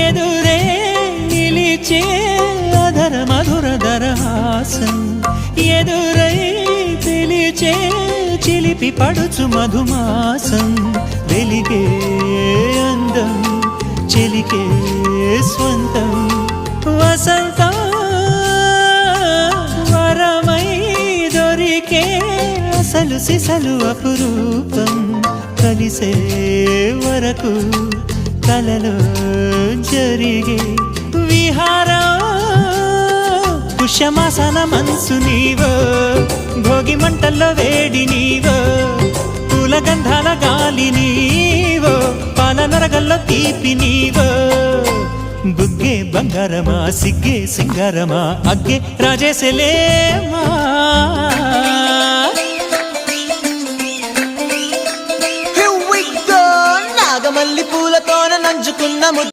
ఎదురే నిలిచే అధర మధుర దరహాసం ఎదురై పిలిచే చిలిపి పడుచు మధుమాసం వెలిగే అందం చెలికే స్వంతం వసంతం వరమై దొరికే అసలు సిసలు అపురూపం కలిసే వరకు కలలో జరిగే విహారం పుష్యమాసన మనసు నీవో భోగి మంటల్లో వేడి నీవో పూల గంధాల గాలి నీవో పాల నరగల్లో తీపి నీవో బుగ్గే బంగారమా సిగ్గే సింగారమా అగ్గే రాజేసలేమా నాగమల్లి పూలతోన నంచుకున్న